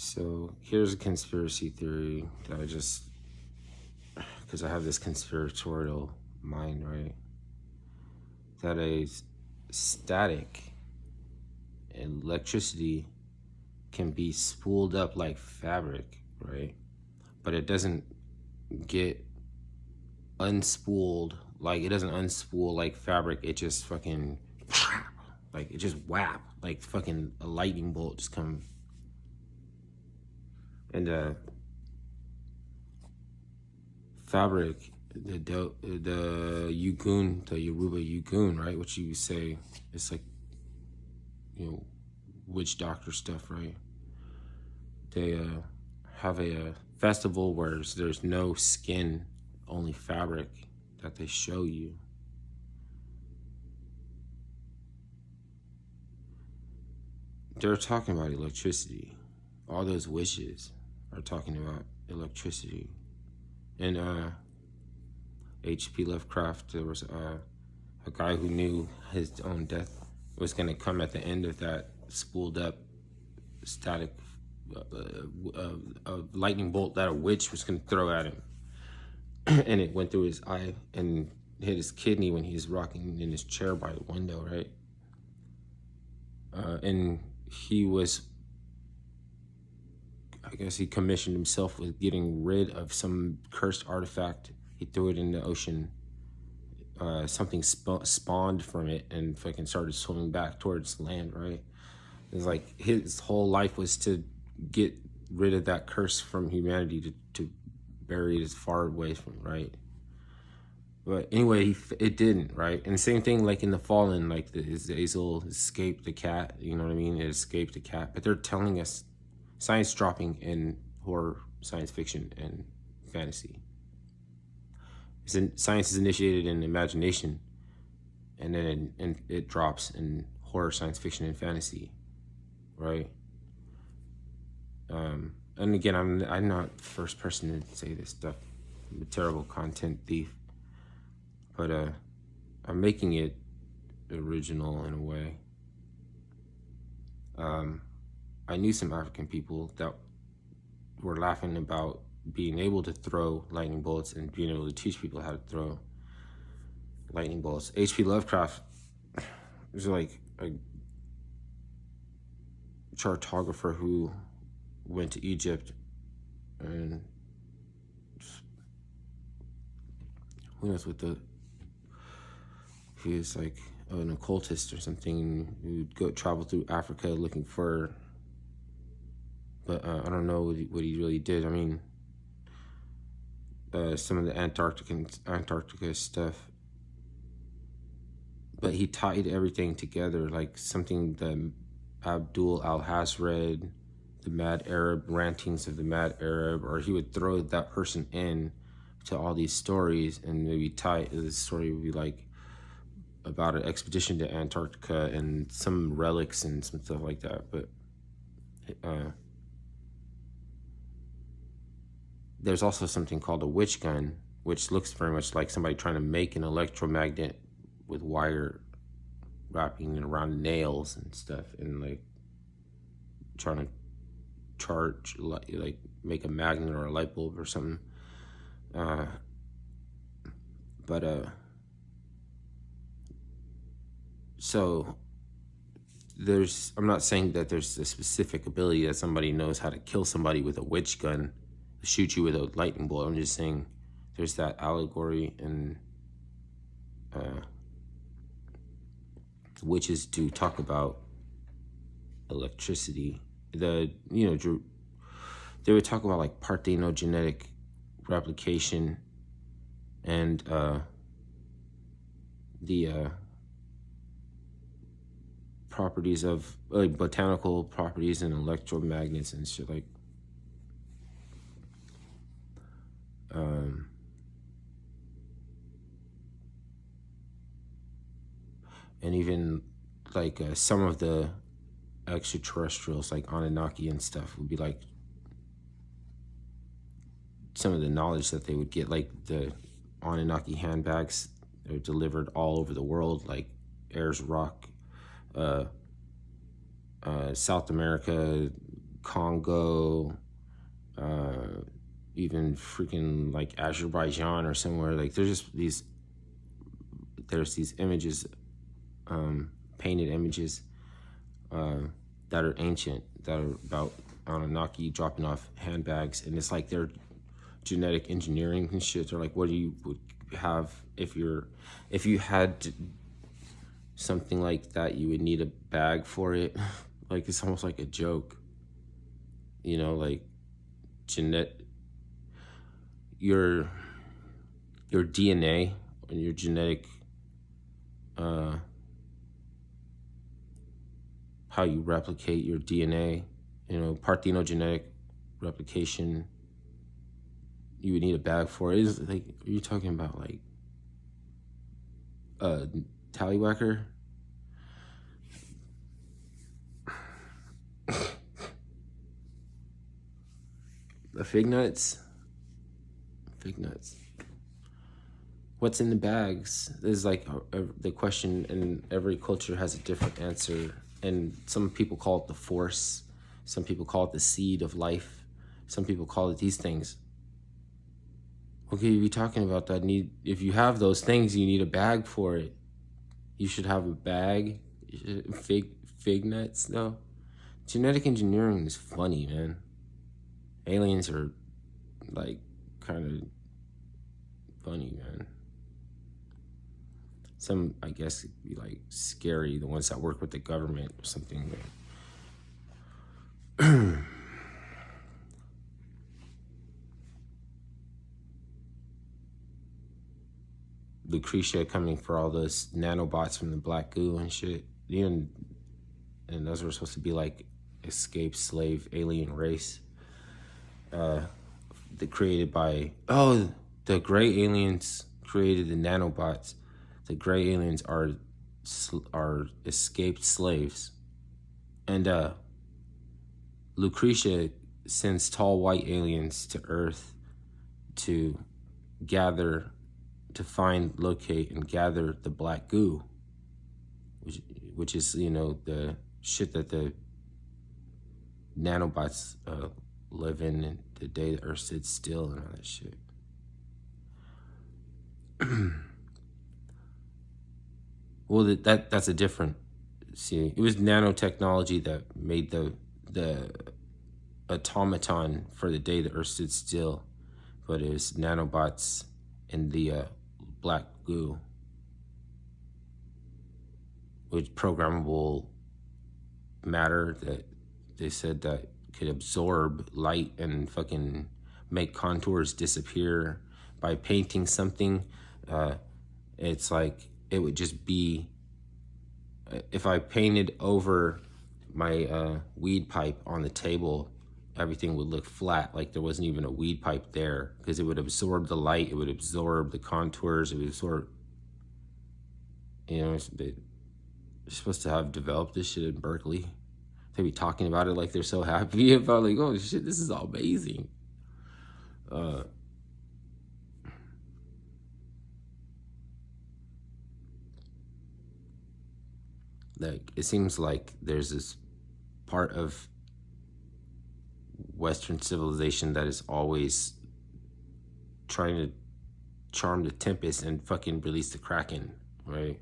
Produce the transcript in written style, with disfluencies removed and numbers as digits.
So here's a conspiracy theory that because I have this conspiratorial mind, right? That a static electricity can be spooled up like fabric, right? But it doesn't get unspooled, like it doesn't unspool like fabric. It just fucking, like it just whap, like fucking a lightning bolt just come. And fabric, the Yugun, the Yoruba Yugun, right? Which you say it's like, witch doctor stuff, right? They have a festival where there's no skin, only fabric that they show you. They're talking about electricity. All those witches are talking about electricity. And H.P. Lovecraft, there was a guy who knew his own death was going to come at the end of that spooled up static lightning bolt that a witch was going to throw at him. And it went through his eye and hit his kidney when he was rocking in his chair by the window, right? And he was, I guess he commissioned himself with getting rid of some cursed artifact. He threw it in the ocean. Something spawned from it and fucking started swimming back towards land, right? It's like his whole life was to get rid of that curse from humanity, to bury it as far away from, right? But anyway, it didn't, right? And the same thing like in The Fallen, like the Azazel escaped the cat, you know what I mean? It escaped the cat. But they're telling us science dropping in horror, science fiction, and fantasy. Science is initiated in imagination, and then it drops in horror, science fiction, and fantasy, right? And again, I'm not the first person to say this stuff. I'm a terrible content thief, but I'm making it original in a way. I knew some African people that were laughing about being able to throw lightning bolts and being able to teach people how to throw lightning bolts. H.P. Lovecraft was like a cartographer who went to Egypt, and who knows what he was like an occultist or something who would go travel through Africa looking for, but I don't know what he really did. I mean, some of the Antarctica stuff, but he tied everything together, like something the Abdul Al-Has read, the Mad Arab, rantings of the Mad Arab, or he would throw that person in to all these stories, and maybe the story would be like about an expedition to Antarctica and some relics and some stuff like that. But there's also something called a witch gun, which looks very much like somebody trying to make an electromagnet with wire wrapping it around nails and stuff, and like trying to charge, like make a magnet or a light bulb or something. So I'm not saying that there's a specific ability that somebody knows how to kill somebody with a witch gun, shoot you with a lightning bolt. I'm just saying there's that allegory, and witches do talk about electricity. They would talk about like parthenogenetic replication and the properties of like botanical properties and electromagnets and shit, like and even like some of the extraterrestrials like Anunnaki and stuff would be like some of the knowledge that they would get, like the Anunnaki handbags. They're delivered all over the world, like Ayers Rock, South America, Congo, even freaking like Azerbaijan or somewhere. Like there's these images, painted images that are ancient, that are about Anunnaki dropping off handbags, and it's like they're genetic engineering and shit. They're like, what do you would have if you had something like that? You would need a bag for it. Like it's almost like a joke, like your DNA and your genetic, how you replicate your DNA, parthenogenetic replication. You would need a bag for it. Is like, are you talking about like a tallywhacker? The fig nuts? Fig nuts. What's in the bags is like the question, and every culture has a different answer. And some people call it the force. Some people call it the seed of life. Some people call it these things. Okay, if you're talking about that, if you have those things, you need a bag for it. You should have a bag. Fig nuts, though. Genetic engineering is funny, man. Aliens are like kind of funny, man. Some, I guess, it'd be like scary, the ones that work with the government or something. Lucretia coming for all those nanobots from the black goo and shit. And those were supposed to be like escaped slave alien race. Created by, the gray aliens created the nanobots. The gray aliens are escaped slaves. And Lucretia sends tall white aliens to Earth to find, locate, and gather the black goo, which is, the shit that the nanobots live in the day the Earth stood still and all that shit. Well, that's a different. See, it was nanotechnology that made the automaton for the day the Earth stood still, but it was nanobots in the black goo, with programmable matter that they said that could absorb light and fucking make contours disappear by painting something. It's like it would just be, if I painted over my weed pipe on the table, everything would look flat, like there wasn't even a weed pipe there, because it would absorb the light, it would absorb the contours, it would absorb, they're supposed to have developed this shit in Berkeley. They be talking about it like they're so happy about, like, oh shit, this is all amazing. Like, it seems like there's this part of Western civilization that is always trying to charm the tempest and fucking release the Kraken, right?